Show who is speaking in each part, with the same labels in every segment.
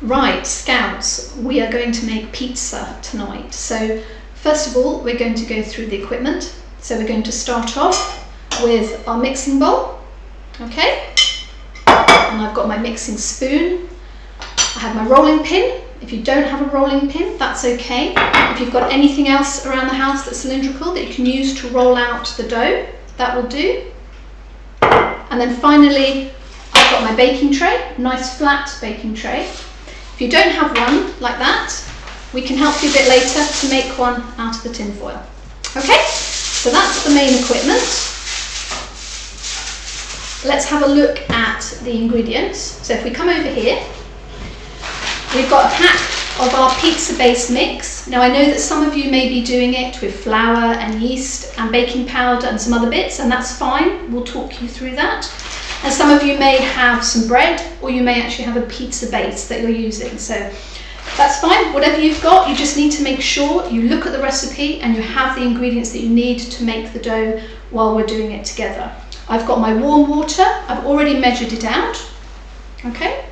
Speaker 1: Right, Scouts, we are going to make pizza tonight. So first of all, we're going to go through the equipment. So we're going to start off with our mixing bowl, okay? And I've got my mixing spoon. I have my rolling pin. If you don't have a rolling pin, that's okay. If you've got anything else around the house that's cylindrical that you can use to roll out the dough, that will do. And then finally, I've got my baking tray, nice flat baking tray. If you don't have one like that, we can help you a bit later to make one out of the tin foil. Okay, so that's the main equipment. Let's have a look at the ingredients. So if we come over here, we've got a pack of our pizza base mix. Now I know that some of you may be doing it with flour and yeast and baking powder and some other bits, and that's fine. We'll talk you through that. And some of you may have some bread, or you may actually have a pizza base that you're using. So that's fine, whatever you've got, you just need to make sure you look at the recipe and you have the ingredients that you need to make the dough while we're doing it together. I've got my warm water, I've already measured it out, okay?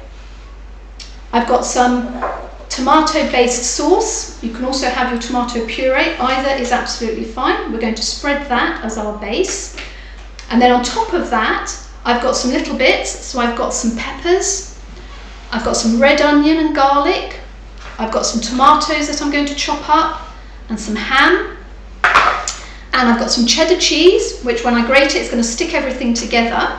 Speaker 1: I've got some tomato-based sauce. You can also have your tomato puree, either is absolutely fine. We're going to spread that as our base. And then on top of that, I've got some little bits, so I've got some peppers, I've got some red onion and garlic, I've got some tomatoes that I'm going to chop up, and some ham, and I've got some cheddar cheese, which when I grate it, it's going to stick everything together.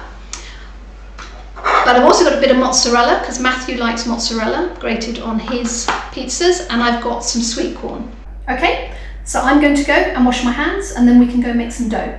Speaker 1: But I've also got a bit of mozzarella, because Matthew likes mozzarella grated on his pizzas, and I've got some sweet corn. Okay, so I'm going to go and wash my hands, and then we can go make some dough.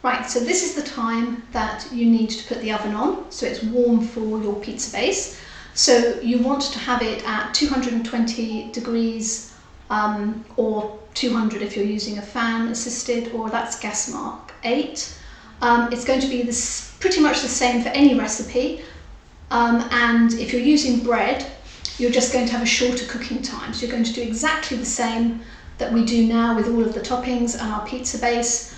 Speaker 1: Right, so this is the time that you need to put the oven on, so it's warm for your pizza base. So you want to have it at 220 degrees or 200 if you're using a fan assisted, or that's gas mark 8. It's going to be pretty much the same for any recipe, and if you're using bread, you're just going to have a shorter cooking time. So you're going to do exactly the same that we do now with all of the toppings and our pizza base.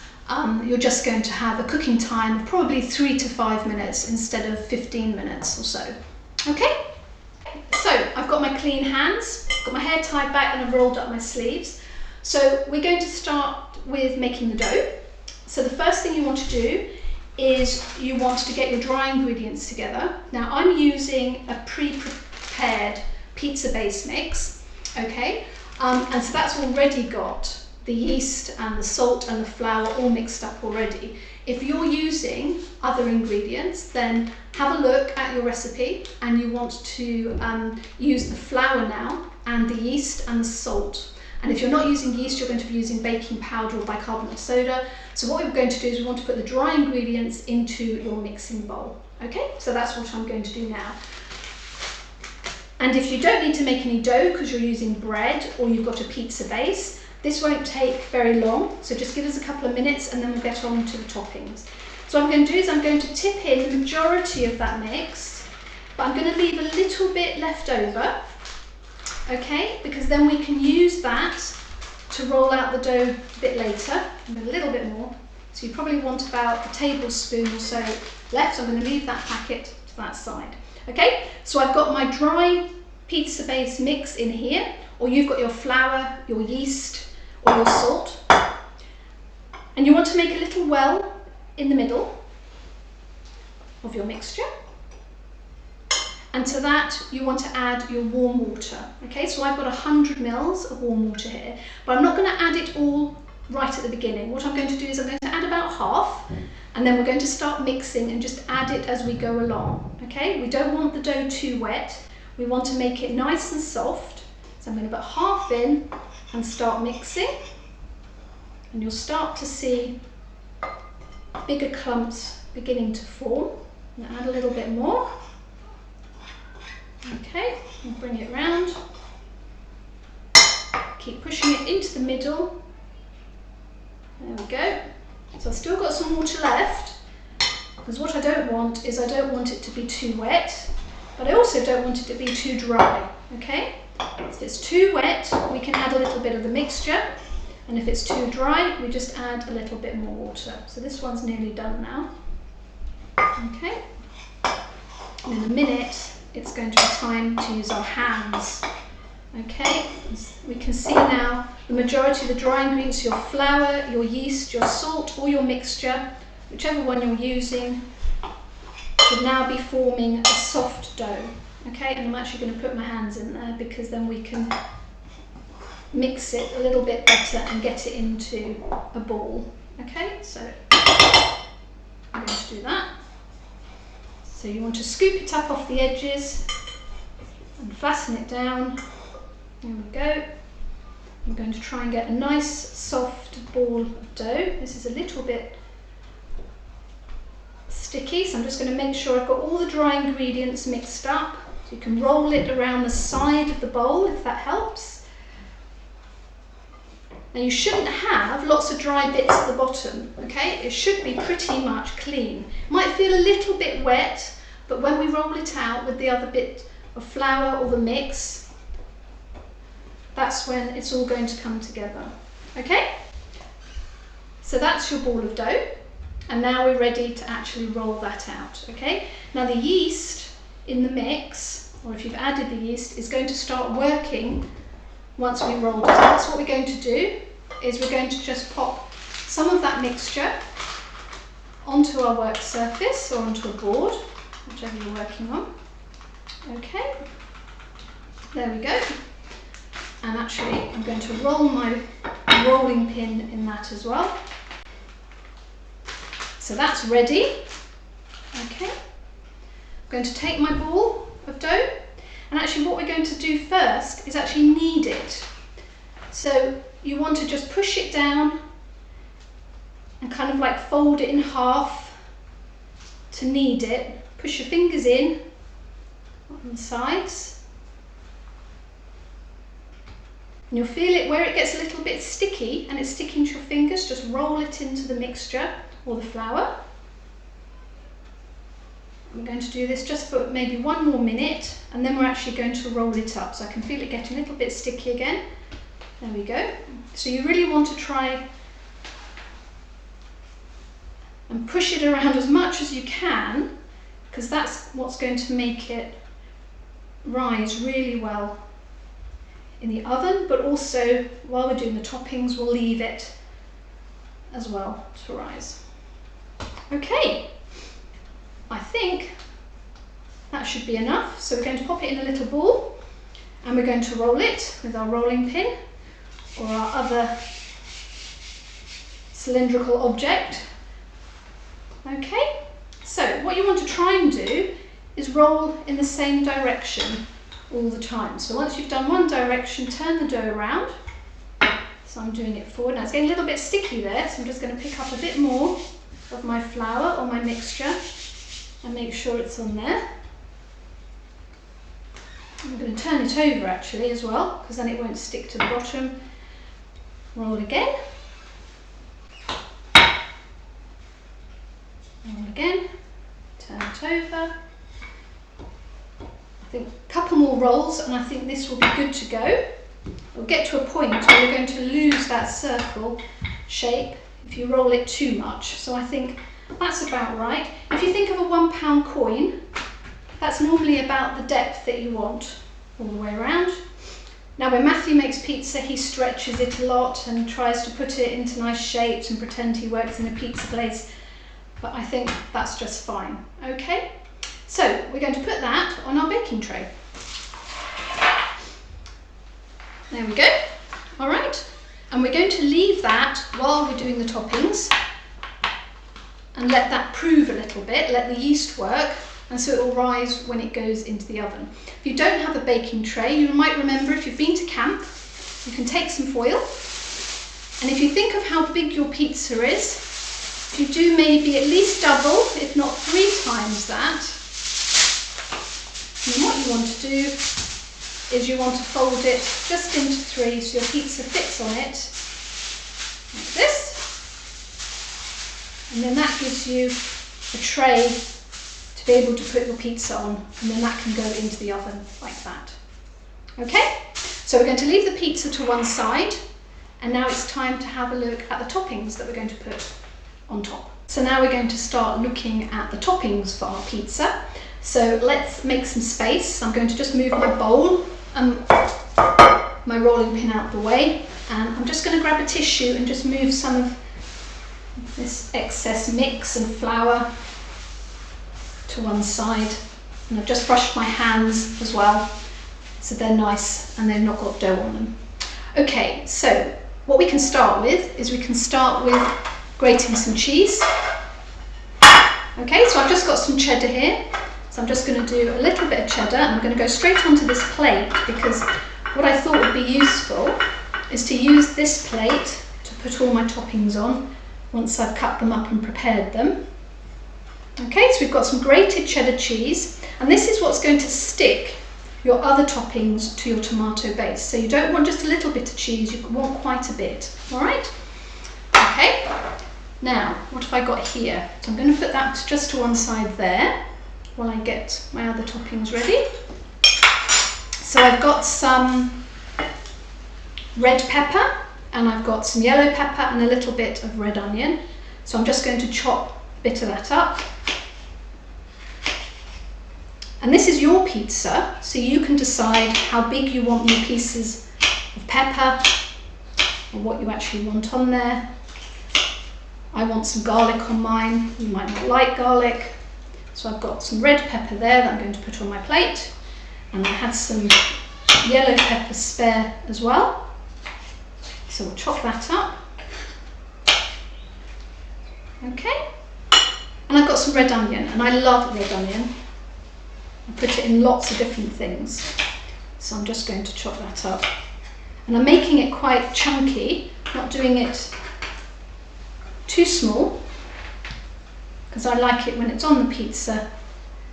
Speaker 1: You're just going to have a cooking time of probably 3 to 5 minutes instead of 15 minutes or so. Okay, so I've got my clean hands, got my hair tied back, and I've rolled up my sleeves. So we're going to start with making the dough. So the first thing you want to do is you want to get your dry ingredients together. Now I'm using a pre-prepared pizza base mix, okay, and so that's already got the yeast and the salt and the flour all mixed up already. If you're using other ingredients, then have a look at your recipe, and you want to use the flour now and the yeast and the salt. And if you're not using yeast, you're going to be using baking powder or bicarbonate soda. So what we're going to do is we want to put the dry ingredients into your mixing bowl. Okay, so that's what I'm going to do now. And if you don't need to make any dough because you're using bread or you've got a pizza base, this won't take very long, so just give us a couple of minutes and then we'll get on to the toppings. So what I'm going to do is I'm going to tip in the majority of that mix, but I'm going to leave a little bit left over, okay, because then we can use that to roll out the dough a bit later, and a little bit more. So you probably want about a tablespoon or so left. So I'm going to leave that packet to that side. Okay, so I've got my dry pizza base mix in here, or you've got your flour, your yeast, or your salt, and you want to make a little well in the middle of your mixture, and to that you want to add your warm water. Okay, so I've got 100 mils of warm water here, but I'm not going to add it all right at the beginning. What I'm going to do is I'm going to add about half, and then we're going to start mixing and just add it as we go along. Okay, we don't want the dough too wet, we want to make it nice and soft. So I'm going to put half in and start mixing, and you'll start to see bigger clumps beginning to form. And add a little bit more. Okay, and bring it round. Keep pushing it into the middle. There we go. So I've still got some water left, because what I don't want is I don't want it to be too wet, but I also don't want it to be too dry. Okay. If it's too wet, we can add a little bit of the mixture, and if it's too dry, we just add a little bit more water. So this one's nearly done now. Okay, and in a minute it's going to be time to use our hands. Okay, we can see now the majority of the dry ingredients, your flour, your yeast, your salt, or your mixture, whichever one you're using, should now be forming a soft dough. Okay, and I'm actually going to put my hands in there because then we can mix it a little bit better and get it into a ball. Okay, so I'm going to do that. So you want to scoop it up off the edges and fasten it down. There we go. I'm going to try and get a nice soft ball of dough. This is a little bit sticky, so I'm just going to make sure I've got all the dry ingredients mixed up. So you can roll it around the side of the bowl if that helps. Now you shouldn't have lots of dry bits at the bottom, okay? It should be pretty much clean. Might feel a little bit wet, but when we roll it out with the other bit of flour or the mix, that's when it's all going to come together, okay? So that's your ball of dough, and now we're ready to actually roll that out, okay? Now the yeast in the mix, or if you've added the yeast, is going to start working once we rolled it out. So what we're going to do is we're going to just pop some of that mixture onto our work surface or onto a board, whichever you're working on. Okay, there we go. And actually I'm going to roll my rolling pin in that as well. So that's ready. Okay, I'm going to take my ball of dough, and actually what we're going to do first is actually knead it. So you want to just push it down and kind of like fold it in half to knead it. Push your fingers in on the sides. And you'll feel it where it gets a little bit sticky and it's sticking to your fingers, just roll it into the mixture or the flour. I'm going to do this just for maybe 1 more minute, and then we're actually going to roll it up. So I can feel it getting a little bit sticky again. There we go. So you really want to try and push it around as much as you can, because that's what's going to make it rise really well in the oven, but also while we're doing the toppings, we'll leave it as well to rise. Okay, I think that should be enough. So we're going to pop it in a little ball, and we're going to roll it with our rolling pin or our other cylindrical object. Okay, so what you want to try and do is roll in the same direction all the time. So once you've done one direction, turn the dough around. So I'm doing it forward. Now it's getting a little bit sticky there, so I'm just going to pick up a bit more of my flour or my mixture and make sure it's on there. I'm going to turn it over actually as well, because then it won't stick to the bottom. Roll again. Roll again. Turn it over. I think a couple more rolls and I think this will be good to go. We'll get to a point where we're going to lose that circle shape if you roll it too much. So I think that's about right. If you think of a £1 coin, that's normally about the depth that you want all the way around. Now when Matthew makes pizza, he stretches it a lot and tries to put it into nice shapes and pretend he works in a pizza place, but I think that's just fine. Okay, so we're going to put that on our baking tray. There we go. All right, and we're going to leave that while we're doing the toppings and let that prove a little bit, let the yeast work, and so it will rise when it goes into the oven. If you don't have a baking tray, you might remember, if you've been to camp, you can take some foil, and if you think of how big your pizza is, if you do maybe at least double, if not 3 times that, then what you want to do is you want to fold it just into 3 so your pizza fits on it like this, and then that gives you a tray to be able to put your pizza on, and then that can go into the oven like that. Okay, so we're going to leave the pizza to one side, and now it's time to have a look at the toppings that we're going to put on top. So now we're going to start looking at the toppings for our pizza. So let's make some space. I'm going to just move my bowl and my rolling pin out the way, and I'm just going to grab a tissue and just move some of this excess mix and flour to one side. And I've just brushed my hands as well, so they're nice and they've not got dough on them. Okay, so what we can start with is we can start with grating some cheese. Okay, so I've just got some cheddar here, so I'm just going to do a little bit of cheddar, and I'm going to go straight onto this plate, because what I thought would be useful is to use this plate to put all my toppings on once I've cut them up and prepared them. Okay, so we've got some grated cheddar cheese, and this is what's going to stick your other toppings to your tomato base. So you don't want just a little bit of cheese, you want quite a bit. All right? Okay, now what have I got here? So I'm going to put that just to one side there while I get my other toppings ready. So I've got some red pepper, and I've got some yellow pepper and a little bit of red onion. So I'm just going to chop a bit of that up. And this is your pizza, so you can decide how big you want your pieces of pepper or what you actually want on there. I want some garlic on mine. You might not like garlic. So I've got some red pepper there that I'm going to put on my plate. And I had some yellow pepper spare as well. So we'll chop that up. Okay. And I've got some red onion, and I love red onion. I put it in lots of different things. So I'm just going to chop that up. And I'm making it quite chunky, not doing it too small, because I like it when it's on the pizza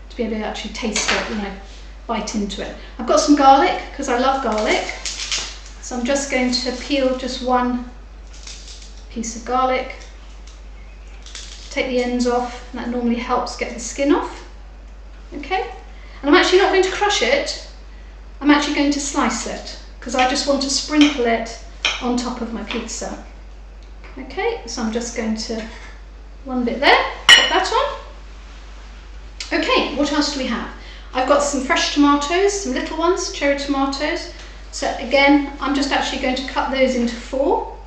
Speaker 1: to be able to actually taste it when I bite into it. I've got some garlic, because I love garlic. So I'm just going to peel just one piece of garlic, take the ends off, and that normally helps get the skin off. Okay? And I'm actually not going to crush it, I'm actually going to slice it, because I just want to sprinkle it on top of my pizza. Okay, so I'm just going to, one bit there, put that on. Okay, what else do we have? I've got some fresh tomatoes, some little ones, cherry tomatoes. So again, I'm just actually going to cut those into 4,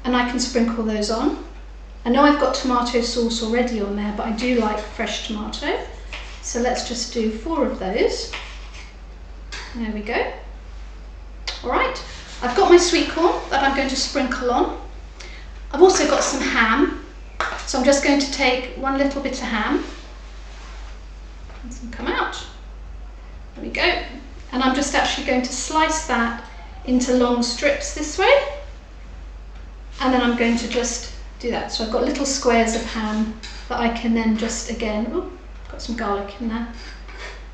Speaker 1: and I can sprinkle those on. I know I've got tomato sauce already on there, but I do like fresh tomato. So let's just do 4 of those. There we go. All right, I've got my sweet corn that I'm going to sprinkle on. I've also got some ham. So I'm just going to take one little bit of ham. And some come out. There we go. And I'm just actually going to slice that into long strips this way. And then I'm going to just do that. So I've got little squares of ham that I can then just again, ooh, got some garlic in there,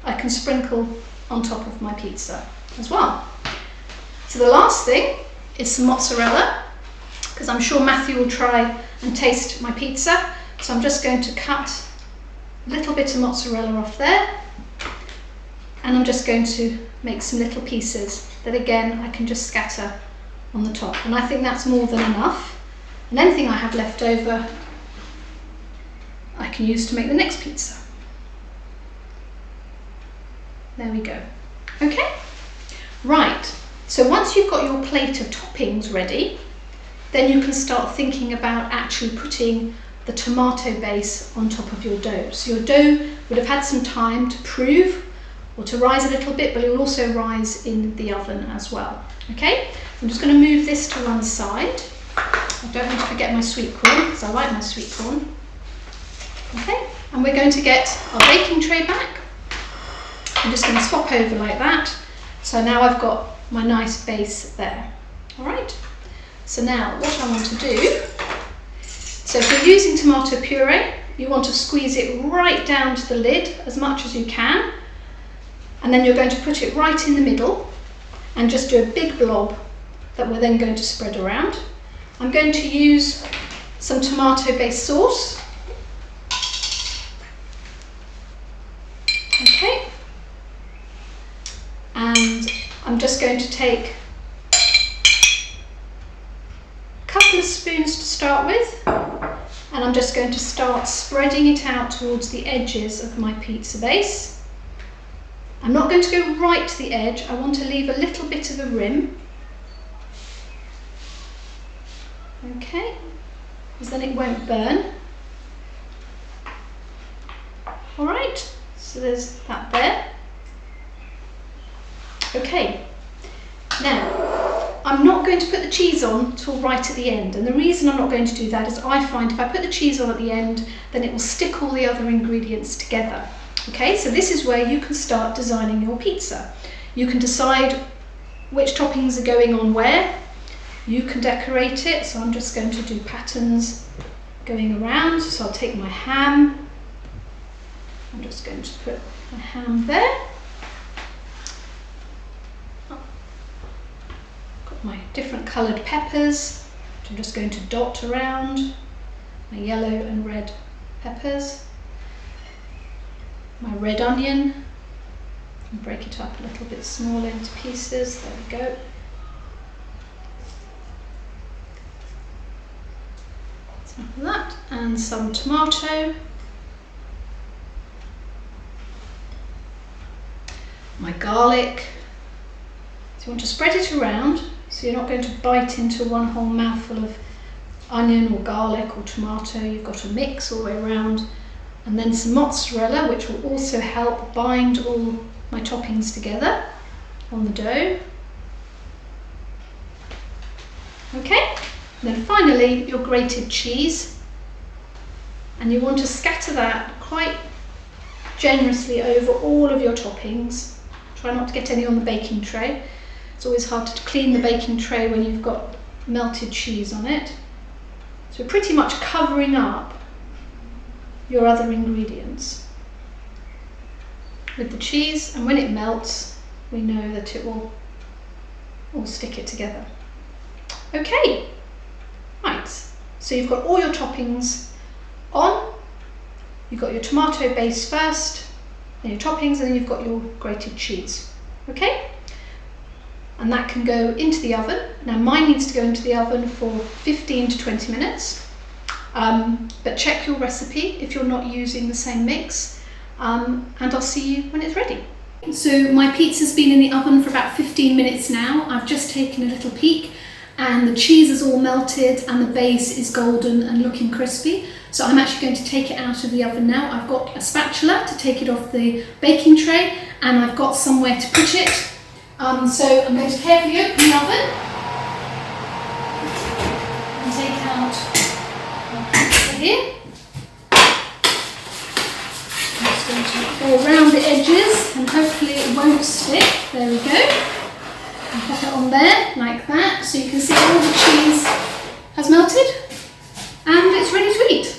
Speaker 1: I can sprinkle on top of my pizza as well. So the last thing is some mozzarella, because I'm sure Matthew will try and taste my pizza. So I'm just going to cut a little bit of mozzarella off there, and I'm just going to make some little pieces that again I can just scatter on the top, and I think that's more than enough. And anything I have left over I can use to make the next pizza. There we go. Okay, right, so once you've got your plate of toppings ready, then you can start thinking about actually putting the tomato base on top of your dough. So your dough would have had some time to prove or to rise a little bit, but it will also rise in the oven as well. Okay, I'm just going to move this to one side. I don't want to forget my sweet corn, because I like my sweet corn. Okay, and we're going to get our baking tray back. I'm just going to swap over like that. So now I've got my nice base there. All right, so now what I want to do, so if you're using tomato puree, you want to squeeze it right down to the lid as much as you can, and then you're going to put it right in the middle and just do a big blob that we're then going to spread around. I'm going to use some tomato-based sauce. Okay, and I'm just going to take a couple of spoons to start with, and I'm just going to start spreading it out towards the edges of my pizza base. I'm not going to go right to the edge, I want to leave a little bit of a rim. Okay, because then it won't burn. Alright, so there's that there. Okay, now I'm not going to put the cheese on till right at the end, and the reason I'm not going to do that is I find if I put the cheese on at the end, then it will stick all the other ingredients together. Okay, so this is where you can start designing your pizza. You can decide which toppings are going on where. You can decorate it, so I'm just going to do patterns going around. So I'll take my ham. I'm just going to put my ham there. Got my different coloured peppers, which I'm just going to dot around. My yellow and red peppers. My red onion. And break it up a little bit smaller into pieces. There we go. Some of that, and some tomato. My garlic. So you want to spread it around so you're not going to bite into one whole mouthful of onion or garlic or tomato. You've got a mix all the way around, and then some mozzarella, which will also help bind all my toppings together on the dough. Okay, and then finally your grated cheese, and you want to scatter that quite generously over all of your toppings. Try not to get any on the baking tray. It's always hard to clean the baking tray when you've got melted cheese on it. So we're pretty much covering up your other ingredients with the cheese, and when it melts we know that it will all stick it together. Okay, right, so you've got all your toppings on. You've got your tomato base first, then your toppings, and then you've got your grated cheese. Okay, and that can go into the oven. Now mine needs to go into the oven for 15 to 20 minutes, but check your recipe if you're not using the same mix, and I'll see you when it's ready. So my pizza's been in the oven for about 15 minutes now. I've just taken a little peek, and the cheese is all melted and the base is golden and looking crispy. So I'm actually going to take it out of the oven now. I've got a spatula to take it off the baking tray, and I've got somewhere to put it. So I'm going to carefully open the oven and take out my pizza here. I'm just going to go around the edges and hopefully it won't stick. There we go. And pop it on there like that, so you can see all the cheese has melted and it's ready to eat.